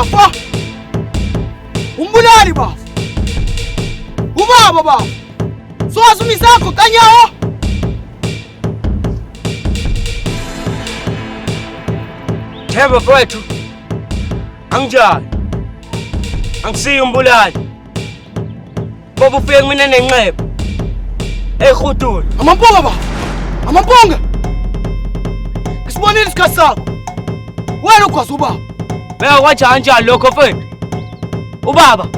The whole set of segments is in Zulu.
bafo. Umbulali bafo. Ubaba bafo. Sowazi sakho kanyawo. Themba mfowethu. Angjani? Angisiyo umbulali. Bobo ufike mina nenxeba. Ekhutula. Amampunga bafo. Amampunga. Ngisibonile isikhathi sakho. Wena ukwazi ubaba. Beka kanjani lokho mfowethu? Ubaba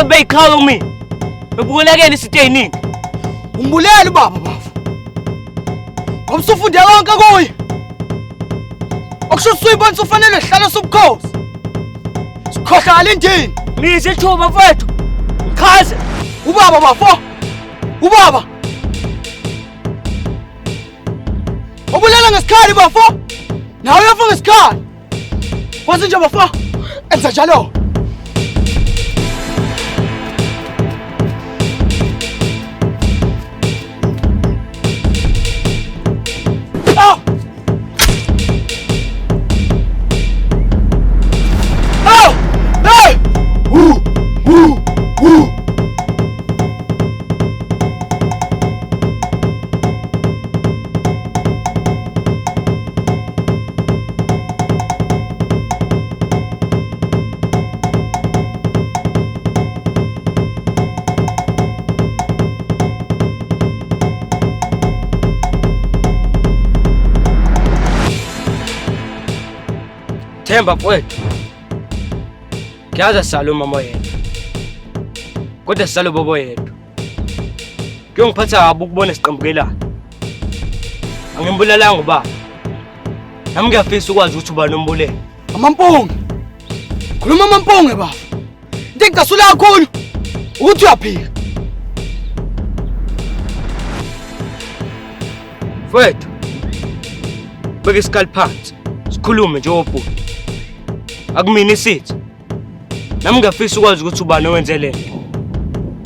beyiqhawe kumina. Bebukulekeni isithe eyiningi. Umbulali ubaba bafo. Ngoba usufunde konke kuye. Okusho suyibona ufanele hlala sobukhosi. Sikhohlala endini. Misa ithuba mfowethu. Ngikhaze. Ubaba bafo. Ubaba. Ubulela ngesikhali bafo. Nawe uyafa ngesikhali. Wazi nje bafo. Enza njalo. Themba mfowethu. Ngiyazi sisalo mama yethu. Kodwa sisalo bobo yethu. Kuyongiphatha kabi ukubona siqembukelana. Angimbulalanga ubaba. Nami ngiyafisa ukwazi ukuthi uba nombulelo. Amampunge. Khuluma amampunge baba. Into engasula kakhulu ukuthi uyaphika. Mfowethu. Beke isikali phansi. Sikhulume nje obhuti. Akumina isithi. Nami ngiyafisa ukwazi ukuthi ubani owenze lento.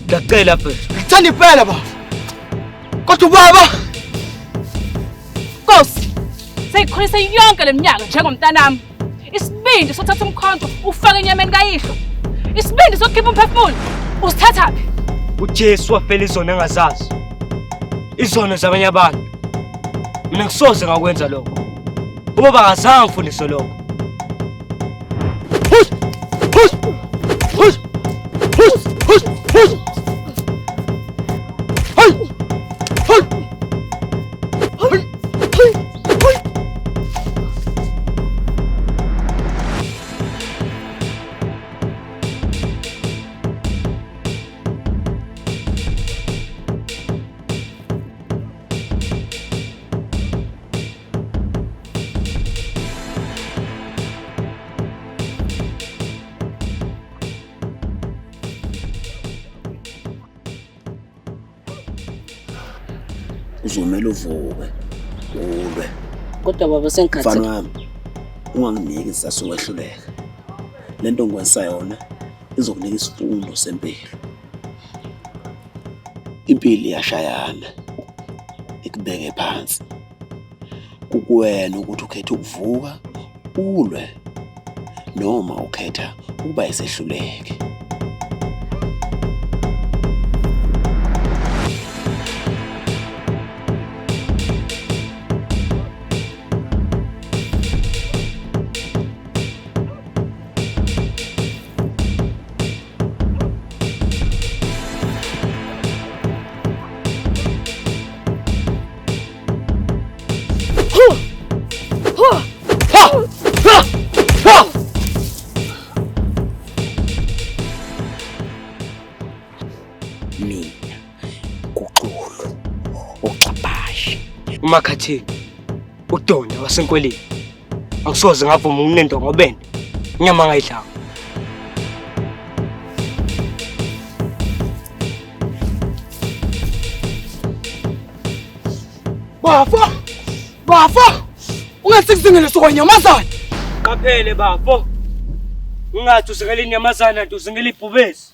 Ngiyacela mfethu. Ngithanda impela baba. Kodwa ubaba. Nkosi. Seyikhulisa yonke leminyaka njengomntanami. Isibindi sothatha umkhonto ufaka enyameni kayihlo. Isibindi sokukhipha umphefumulo. Usithathaphi? uJesu wafela izona engazazi. Izona zabanye abantu. Mina ngisoze ngakwenza lokho. Ubaba akazange ngifundise lokho. Uzomela uvuke ulwe. Kodwa baba sengikhathi Mfana wami unganginiki isizathu sokwehluleka. Lento ngikwenza yona izokunika isifundo sempilo. Impilo iyashayana ikubeke phansi. Kukuwena ukuthi ukhethe ukuvuka ulwe noma ukhetha ukuba isehluleke. uMakhathini uDonda wasenkweleni angisoze ngavuma ukunendo ngobene inyama ngayidlanga Bafo ungathi kuzingele sokwanyamazana qaphele bafo ungathi uzingela inyamazana nto uzingela ibhubesi